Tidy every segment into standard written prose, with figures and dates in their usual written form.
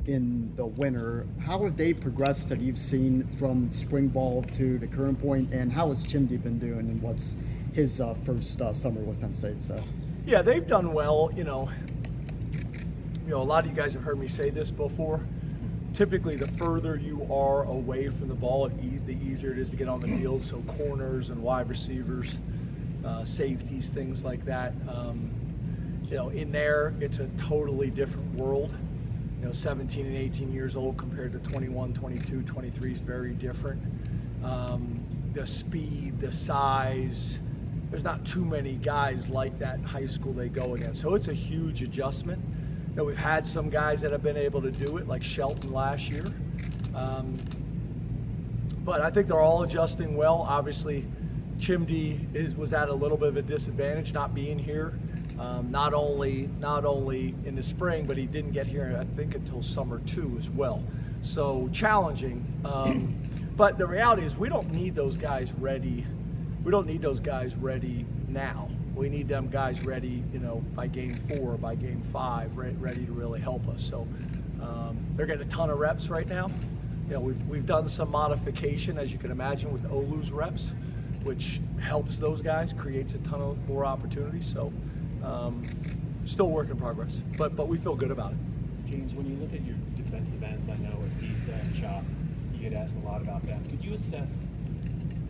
in the winter. How have they progressed that you've seen from spring ball to the current point, and how has Chimdy been doing, and what's his first summer with Penn State? So, yeah, they've done well. You know, a lot of you guys have heard me say this before. Typically, the further you are away from the ball, the easier it is to get on the field. So corners and wide receivers, safeties, things like that. You know, in there, it's a totally different world. You know, 17 and 18 years old compared to 21, 22, 23 is very different. The speed, the size, there's not too many guys like that in high school they go against. So it's a huge adjustment. You know, we've had some guys that have been able to do it, like Shelton last year. But I think they're all adjusting well. Obviously, Chimdy was at a little bit of a disadvantage not being here. Not only in the spring, but he didn't get here, I think, until summer too as well. So challenging. But the reality is we don't need those guys ready. We don't need those guys ready now. We need them guys ready, you know, by game 4, by game 5, ready to really help us. So they're getting a ton of reps right now. You know, we've done some modification, as you can imagine, with Olu's reps, which helps those guys, creates a ton of more opportunities. So still work in progress, but we feel good about it. James, when you look at your defensive ends, I know with Isa and Chop, you get asked a lot about them. Could you assess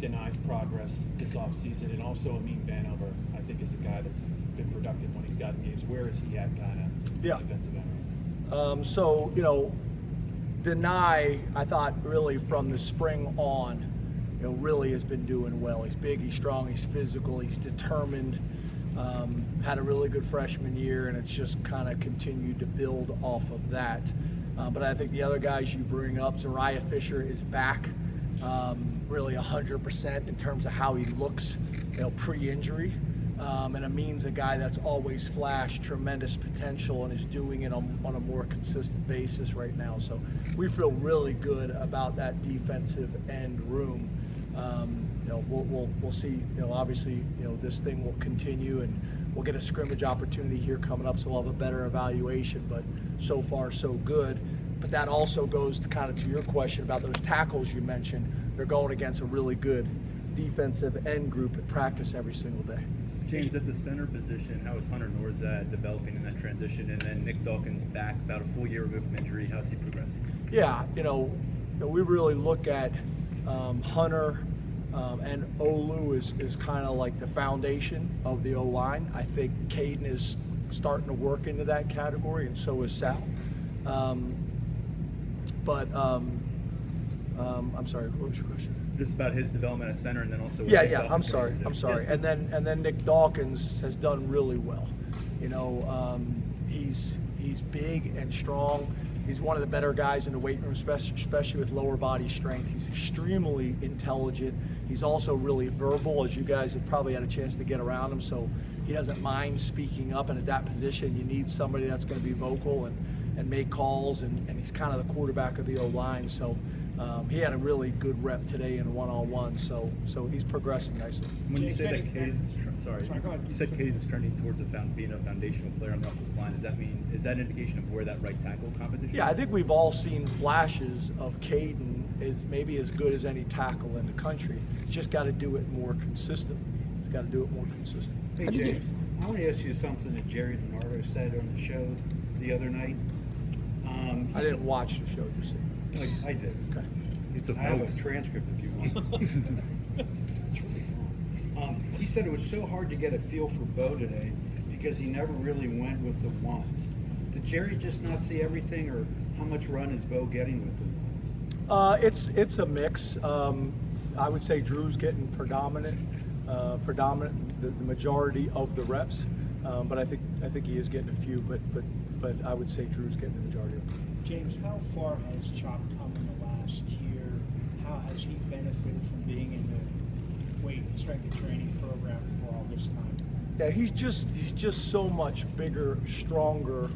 Dani's progress this offseason, and also Amin Vanover, I think, is a guy that's been productive when he's gotten games. Where is he at kind of defensive end? So, you know, Dani, I thought really from the spring on, you know, really has been doing well. He's big, he's strong, he's physical, he's determined. Had a really good freshman year, and it's just kind of continued to build off of that. But I think the other guys you bring up, Zariah Fisher is back. Really 100% in terms of how he looks, you know, pre-injury. And Amin's a guy that's always flashed tremendous potential and is doing it on a more consistent basis right now. So we feel really good about that defensive end room. You know, we'll see. You know, obviously, you know, this thing will continue, and we'll get a scrimmage opportunity here coming up, so we'll have a better evaluation. But so far, so good. But that also goes to kind of to your question about those tackles you mentioned. They're going against a really good defensive end group at practice every single day. James, at the center position, how is Hunter Nourzad developing in that transition? And then Nick Dawkins back about a full year removed from injury. How's he progressing? Yeah, you know, we really look at Hunter and Olu is kind of like the foundation of the O-line. I think Caedan is starting to work into that category, and so is Sal. I'm sorry, what was your question? Just about his development at center, and then also I'm sorry. And then Nick Dawkins has done really well. You know, he's big and strong. He's one of the better guys in the weight room, especially with lower body strength. He's extremely intelligent. He's also really verbal, as you guys have probably had a chance to get around him, so he doesn't mind speaking up. And at that position, you need somebody that's going to be vocal and make calls, and he's kind of the quarterback of the O-line. So he had a really good rep today in one-on-one, so he's progressing nicely. When you say that Caedan's, you said Caedan's trending towards being a foundational player on the offensive line. Does that mean, is that an indication of where that right tackle competition? Yeah, I think we've all seen flashes of Caedan is maybe as good as any tackle in the country. He's just got to do it more consistently. He's got to do it more consistently. Hey James, I want to ask you something that Jerry DiNardo said on the show the other night. I didn't watch the show, you see. I did. Okay. I have a transcript if you want. It's really long. He said it was so hard to get a feel for Beau today because he never really went with the ones. Did Jerry just not see everything, or how much run is Beau getting with the ones? It's a mix. I would say Drew's getting predominant, the majority of the reps. But I think he is getting a few. But I would say Drew's getting the majority of them. James, how far has Chop come in the last year? How has he benefited from being in the weight and strength and training program for all this time? Yeah, he's just so much bigger, stronger,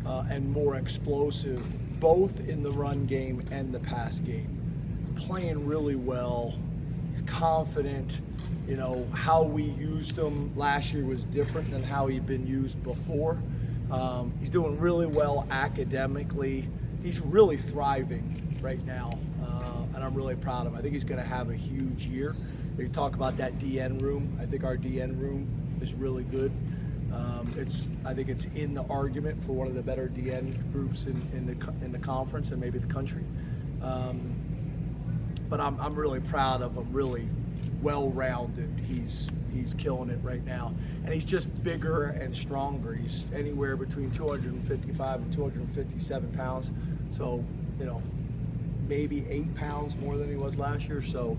and more explosive, both in the run game and the pass game. Playing really well. He's confident. You know, how we used him last year was different than how he'd been used before. He's doing really well academically. he's really thriving right now, and I'm really proud of him. I think he's going to have a huge year. You talk about that DN room. I think our DN room is really good. I think it's in the argument for one of the better DN groups in the conference and maybe the country. But I'm really proud of him. Really well-rounded. He's killing it right now, and he's just bigger and stronger. He's anywhere between 255 and 257 pounds. So maybe 8 pounds more than he was last year. So,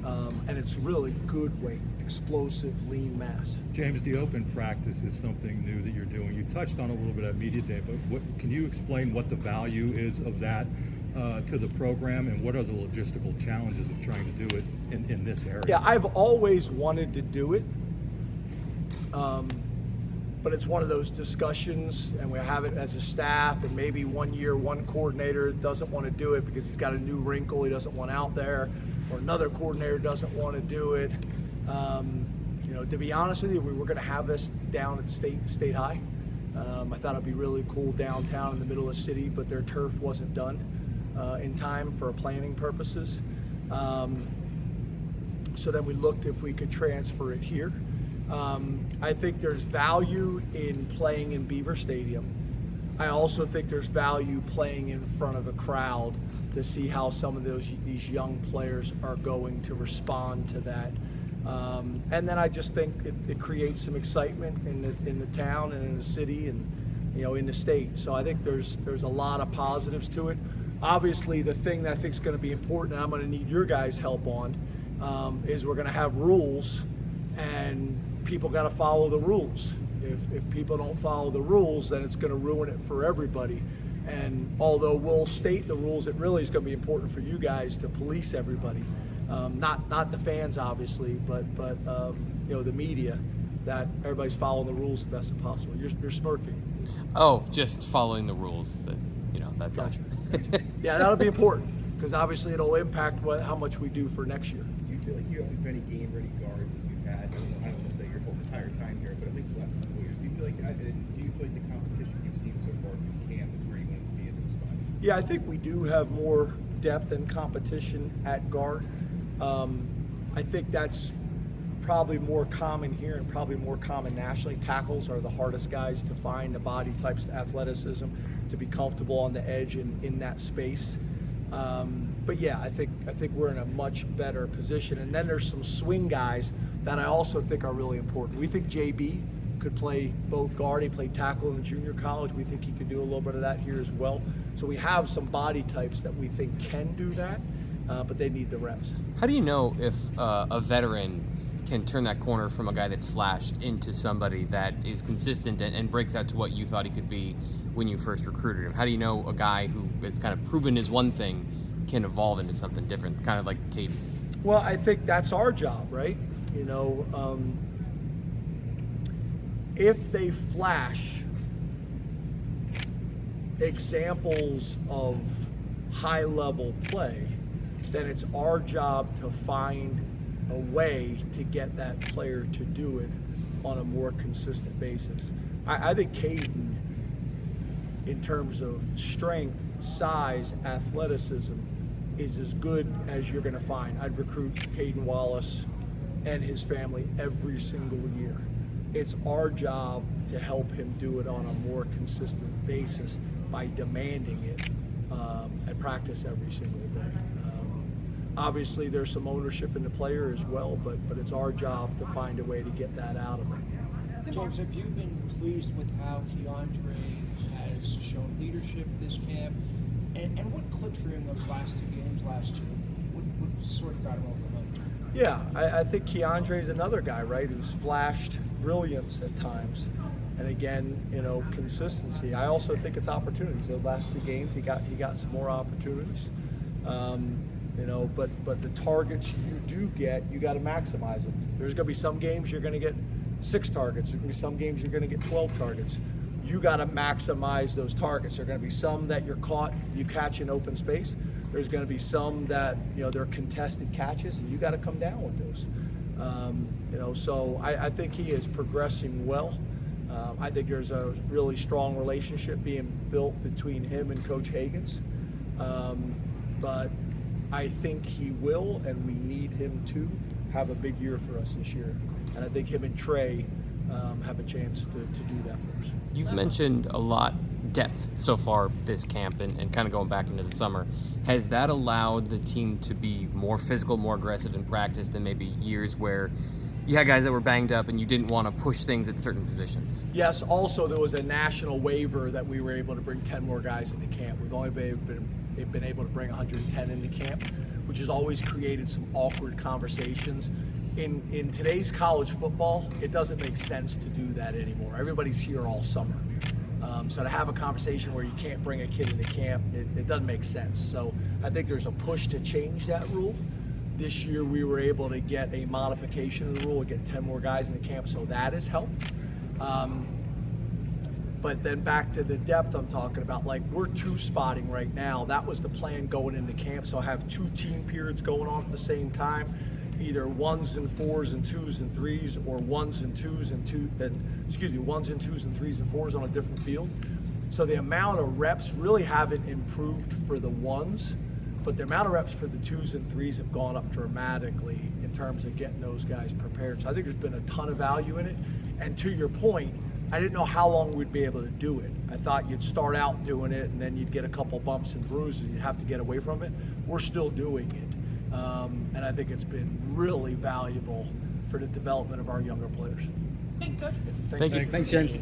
and it's really good weight, explosive, lean mass. James, the open practice is something new that you're doing. You touched on a little bit at media day, but can you explain what the value is of that to the program, and what are the logistical challenges of trying to do it in this area? Yeah, I've always wanted to do it, but it's one of those discussions, and we have it as a staff, and maybe one year one coordinator doesn't want to do it because he's got a new wrinkle he doesn't want out there, or another coordinator doesn't want to do it. To be honest with you, we were going to have this down at State High. I thought it'd be really cool downtown in the middle of the city, but their turf wasn't done in time for planning purposes. So then we looked if we could transfer it here. I think there's value in playing in Beaver Stadium. I also think there's value playing in front of a crowd to see how some of these young players are going to respond to that. And then I just think it creates some excitement in the town and in the city and in the state. So I think there's a lot of positives to it. Obviously, the thing that I think is going to be important, and I'm going to need your guys' help on, is we're going to have rules, and people got to follow the rules. If people don't follow the rules, then it's going to ruin it for everybody. And although we'll state the rules, it really is going to be important for you guys to police everybody. Not the fans, obviously, but the media, that everybody's following the rules the best possible. You're smirking. Oh, just following the rules. That's Gotcha. Yeah, that'll be important because obviously it'll impact how much we do for next year. Do you feel like you have as many game-ready guards as you've had? I don't want to say your whole entire time here, but at least the last couple of years. Do you feel like the competition you've seen so far in camp is where you want to be at those spots? Yeah, I think we do have more depth and competition at guard. I think that's probably more common here and probably more common nationally. Tackles are the hardest guys to find, the body types, the athleticism, to be comfortable on the edge in that space. But yeah, I think we're in a much better position. And then there's some swing guys that I also think are really important. We think JB could play both guard. He played tackle in the junior college. We think he could do a little bit of that here as well. So we have some body types that we think can do that, but they need the reps. How do you know if a veteran can turn that corner from a guy that's flashed into somebody that is consistent and breaks out to what you thought he could be when you first recruited him? How do you know a guy who has kind of proven his one thing can evolve into something different, kind of like Caedan? Well, I think that's our job, right? If they flash examples of high-level play, then it's our job to find a way to get that player to do it on a more consistent basis. I think Caedan, in terms of strength, size, athleticism, is as good as you're going to find. I'd recruit Caedan Wallace and his family every single year. It's our job to help him do it on a more consistent basis by demanding it at practice every single day. Obviously, there's some ownership in the player as well, but it's our job to find a way to get that out of him. James, have you been pleased with how KeAndre has shown leadership this camp? And what clicked for him those last 2 games last year? What sort of got him over the hump? Yeah, I think KeAndre is another guy, right, who's flashed brilliance at times. And again, consistency. I also think it's opportunities. The last 2 games, he got some more opportunities. But the targets you do get, you got to maximize them. There's going to be some games you're going to get 6 targets. There's going to be some games you're going to get 12 targets. You got to maximize those targets. There are going to be some that you catch in open space. There's going to be some that they're contested catches, and you got to come down with those. So I think he is progressing well. I think there's a really strong relationship being built between him and Coach Hagans. But I think he will, and we need him to have a big year for us this year. And I think him and Trey have a chance to do that for us. You've mentioned a lot depth so far this camp and kind of going back into the summer. Has that allowed the team to be more physical, more aggressive in practice than maybe years where you had guys that were banged up and you didn't want to push things at certain positions? Yes, also there was a national waiver that we were able to bring 10 more guys into camp. We've only been able to bring 110 into camp, which has always created some awkward conversations. In today's college football, it doesn't make sense to do that anymore. Everybody's here all summer. So to have a conversation where you can't bring a kid into camp, it doesn't make sense. So I think there's a push to change that rule. This year we were able to get a modification of the rule, get 10 more guys into camp, so that has helped. But then back to the depth I'm talking about, like we're two spotting right now. That was the plan going into camp, so I have 2 team periods going on at the same time, either 1s and 4s and 2s and 3s, or 1s and 2s and 1s and 2s and 3s and 4s on a different field. So the amount of reps really haven't improved for the 1s, but the amount of reps for the 2s and 3s have gone up dramatically in terms of getting those guys prepared. So I think there's been a ton of value in it. And to your point, I didn't know how long we'd be able to do it. I thought you'd start out doing it and then you'd get a couple bumps and bruises and you'd have to get away from it. We're still doing it. And I think it's been really valuable for the development of our younger players. Thank you. Thanks, James.